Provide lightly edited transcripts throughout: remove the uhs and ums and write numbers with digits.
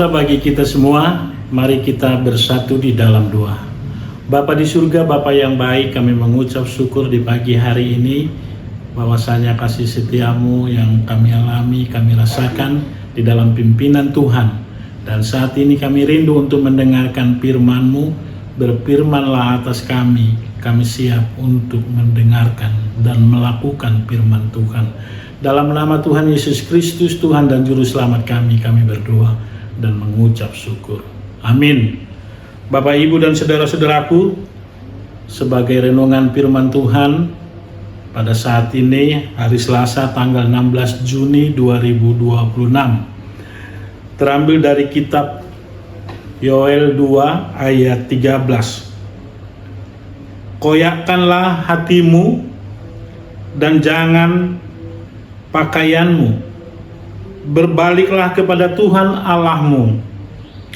sejahtera bagi kita semua. Mari kita bersatu di dalam doa. Bapa di surga, Bapa yang baik, kami mengucap syukur di pagi hari ini bahwasanya kasih setiamu yang kami alami, kami rasakan di dalam pimpinan Tuhan. Dan saat ini kami rindu untuk mendengarkan firman-Mu. Berfirmanlah atas kami siap untuk mendengarkan dan melakukan firman Tuhan. Dalam nama Tuhan Yesus Kristus, Tuhan dan Juru Selamat kami berdoa dan mengucap syukur. Amin. Bapak, Ibu, dan saudara-saudaraku, sebagai renungan firman Tuhan pada saat ini, hari Selasa tanggal 16 Juni 2026, terambil dari kitab Yoel 2 ayat 13. Koyakkanlah hatimu dan jangan pakaianmu, berbaliklah kepada Tuhan Allahmu,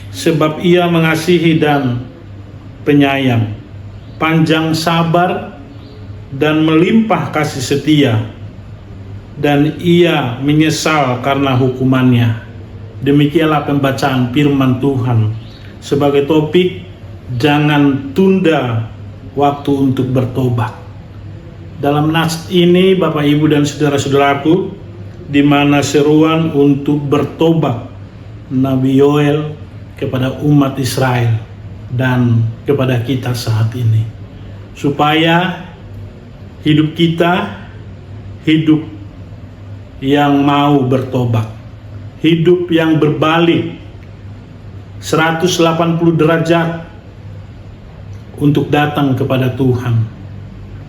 sebab Ia mengasihi dan penyayang, panjang sabar dan melimpah kasih setia, dan Ia menyesal karena hukumannya. Demikianlah pembacaan firman Tuhan. Sebagai topik, jangan tunda waktu untuk bertobat. Dalam nas ini, Bapak, Ibu, dan saudara-saudaraku, di mana seruan untuk bertobat Nabi Yoel kepada umat Israel dan kepada kita saat ini, supaya hidup kita hidup yang mau bertobat, hidup yang berbalik 180 derajat untuk datang kepada Tuhan,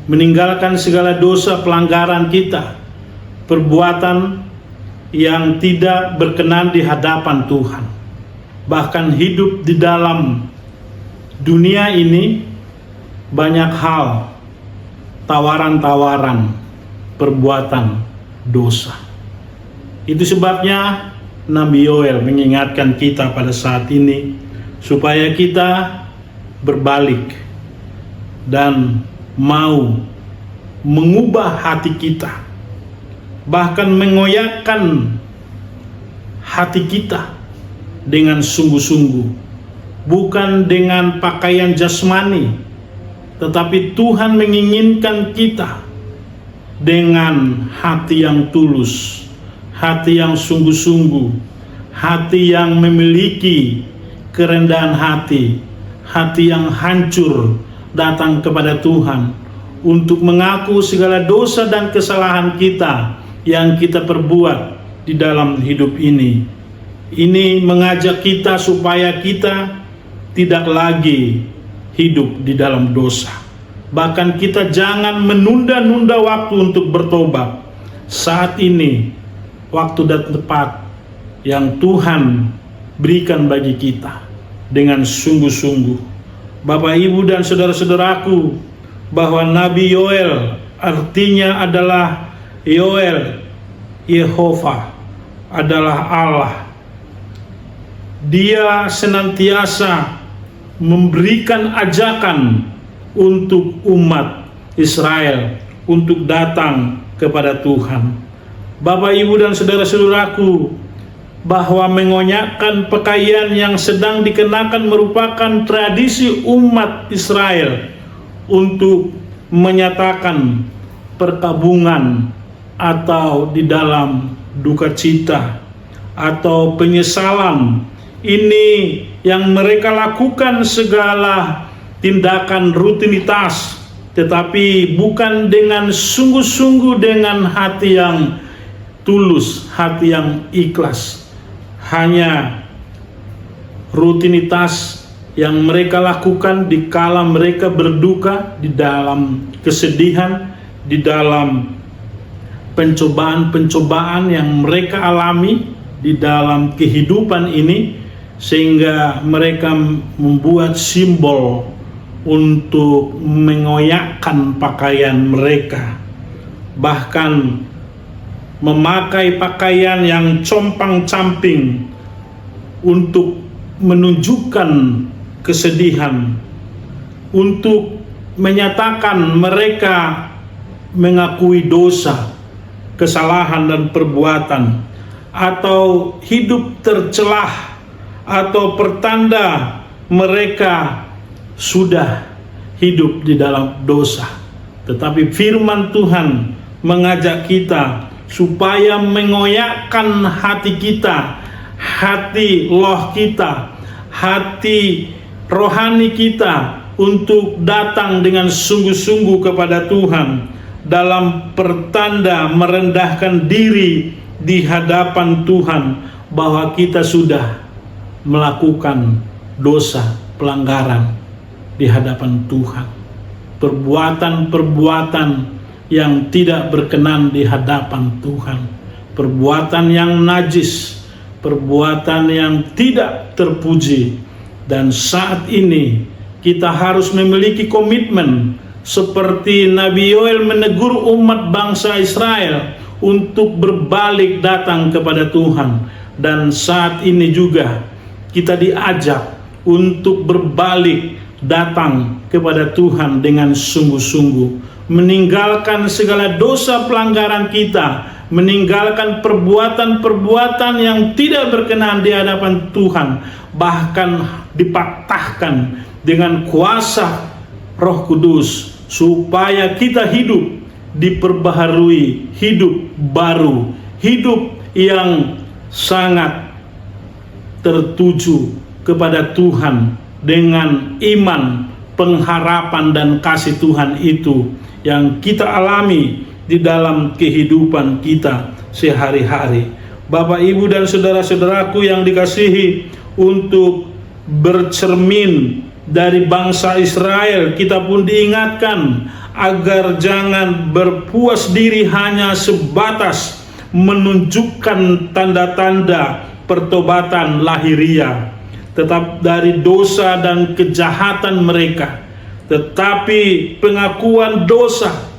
meninggalkan segala dosa pelanggaran kita, perbuatan yang tidak berkenan di hadapan Tuhan. Bahkan hidup di dalam dunia ini banyak hal, tawaran-tawaran, perbuatan dosa. Itu sebabnya Nabi Yoel mengingatkan kita pada saat ini supaya kita berbalik dan mau mengubah hati kita, bahkan mengoyakkan hati kita dengan sungguh-sungguh, bukan dengan pakaian jasmani, tetapi Tuhan menginginkan kita dengan hati yang tulus, hati yang sungguh-sungguh, hati yang memiliki kerendahan hati, hati yang hancur datang kepada Tuhan untuk mengaku segala dosa dan kesalahan kita yang kita perbuat di dalam hidup ini. Ini mengajak kita supaya kita tidak lagi hidup di dalam dosa. Bahkan kita jangan menunda-nunda waktu untuk bertobat. Saat ini waktu dan tepat yang Tuhan berikan bagi kita dengan sungguh-sungguh. Bapak, Ibu, dan saudara-saudaraku, bahwa Nabi Yoel artinya adalah Yoel, Yehova adalah Allah. Dia senantiasa memberikan ajakan untuk umat Israel untuk datang kepada Tuhan. Bapak, Ibu, dan saudara-saudaraku, bahwa mengonyakkan pakaian yang sedang dikenakan merupakan tradisi umat Israel untuk menyatakan perkabungan atau di dalam duka cita atau penyesalan. Ini yang mereka lakukan segala tindakan rutinitas, tetapi bukan dengan sungguh-sungguh, dengan hati yang tulus, hati yang ikhlas. Hanya rutinitas yang mereka lakukan di kala mereka berduka, di dalam kesedihan, di dalam pencobaan-pencobaan yang mereka alami di dalam kehidupan ini, sehingga mereka membuat simbol untuk mengoyakkan pakaian mereka, bahkan memakai pakaian yang compang-camping untuk menunjukkan kesedihan, untuk menyatakan mereka mengakui dosa, kesalahan dan perbuatan, atau hidup tercelah, atau pertanda mereka sudah hidup di dalam dosa. Tetapi firman Tuhan mengajak kita supaya mengoyakkan hati kita, hati loh kita, hati rohani kita untuk datang dengan sungguh-sungguh kepada Tuhan dalam pertanda merendahkan diri di hadapan Tuhan bahwa kita sudah melakukan dosa, pelanggaran di hadapan Tuhan, perbuatan-perbuatan yang tidak berkenan di hadapan Tuhan, perbuatan yang najis, perbuatan yang tidak terpuji. Dan saat ini kita harus memiliki komitmen seperti Nabi Yoel menegur umat bangsa Israel untuk berbalik datang kepada Tuhan. Dan saat ini juga kita diajak untuk berbalik datang kepada Tuhan dengan sungguh-sungguh, meninggalkan segala dosa pelanggaran kita, meninggalkan perbuatan-perbuatan yang tidak berkenan di hadapan Tuhan, bahkan dipatahkan dengan kuasa Roh Kudus, supaya kita hidup diperbaharui, hidup baru, hidup yang sangat tertuju kepada Tuhan dengan iman, pengharapan dan kasih Tuhan itu yang kita alami di dalam kehidupan kita sehari-hari. Bapak, Ibu dan saudara-saudaraku yang dikasihi, untuk bercermin dari bangsa Israel, kita pun diingatkan agar jangan berpuas diri hanya sebatas menunjukkan tanda-tanda pertobatan lahiriah, tetap dari dosa dan kejahatan mereka, tetapi pengakuan dosa,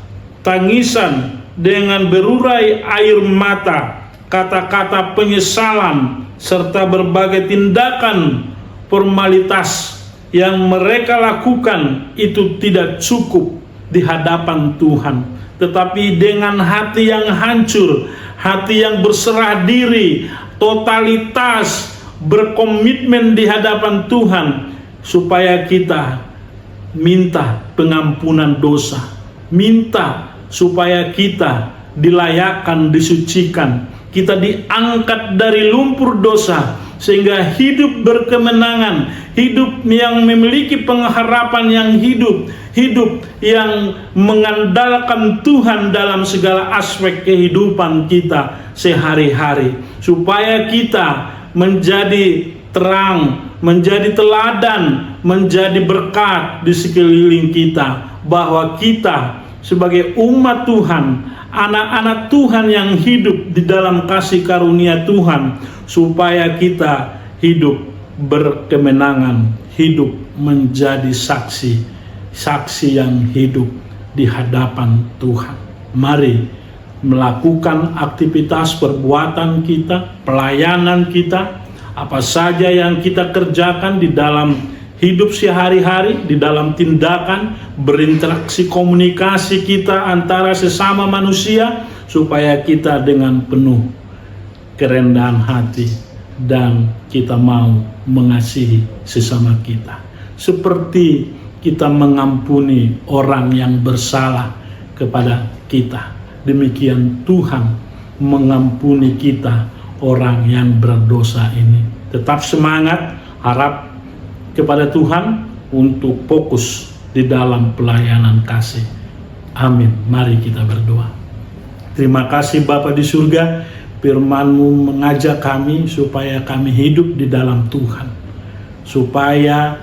tangisan dengan berurai air mata, kata-kata penyesalan, serta berbagai tindakan formalitas yang mereka lakukan itu tidak cukup di hadapan Tuhan. Tetapi dengan hati yang hancur, hati yang berserah diri, totalitas, berkomitmen di hadapan Tuhan, supaya kita minta pengampunan dosa, minta supaya kita dilayakkan, disucikan, kita diangkat dari lumpur dosa, sehingga hidup berkemenangan, hidup yang memiliki pengharapan yang hidup, hidup yang mengandalkan Tuhan dalam segala aspek kehidupan kita sehari-hari, supaya kita menjadi terang, menjadi teladan, menjadi berkat di sekeliling kita, bahwa kita sebagai umat Tuhan, anak-anak Tuhan yang hidup di dalam kasih karunia Tuhan, supaya kita hidup berkemenangan, hidup menjadi saksi yang hidup di hadapan Tuhan. Mari melakukan aktivitas perbuatan kita, pelayanan kita, apa saja yang kita kerjakan di dalam hidup sehari-hari, di dalam tindakan, berinteraksi komunikasi kita antara sesama manusia, supaya kita dengan penuh kerendahan hati dan kita mau mengasihi sesama kita, seperti kita mengampuni orang yang bersalah kepada kita. Demikian Tuhan mengampuni kita, orang yang berdosa ini. Tetap semangat, harap kepada Tuhan untuk fokus di dalam pelayanan kasih. Amin. Mari kita berdoa. Terima kasih Bapa di surga, firman-Mu mengajak kami supaya kami hidup di dalam Tuhan, supaya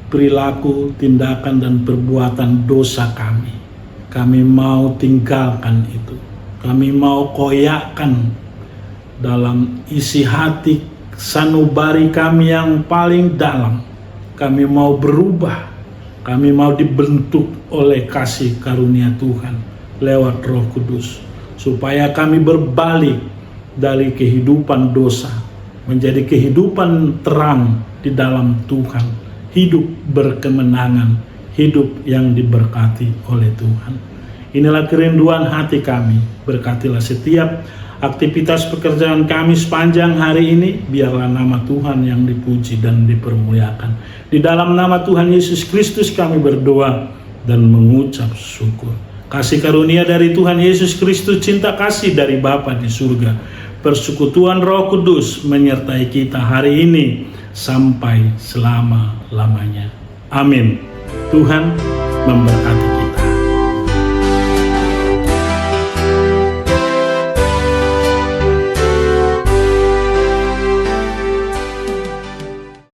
perilaku, tindakan dan perbuatan dosa kami mau tinggalkan itu. Kami mau koyakkan dalam isi hati sanubari kami yang paling dalam. Kami mau berubah, kami mau dibentuk oleh kasih karunia Tuhan lewat Roh Kudus, supaya kami berbalik dari kehidupan dosa menjadi kehidupan terang di dalam Tuhan, hidup berkemenangan, hidup yang diberkati oleh Tuhan. Inilah kerinduan hati kami. Berkatilah setiap aktivitas pekerjaan kami sepanjang hari ini. Biarlah nama Tuhan yang dipuji dan dipermuliakan. Di dalam nama Tuhan Yesus Kristus kami berdoa dan mengucap syukur. Kasih karunia dari Tuhan Yesus Kristus, cinta kasih dari Bapa di surga, persekutuan Roh Kudus menyertai kita hari ini sampai selama-lamanya. Amin. Tuhan memberkati.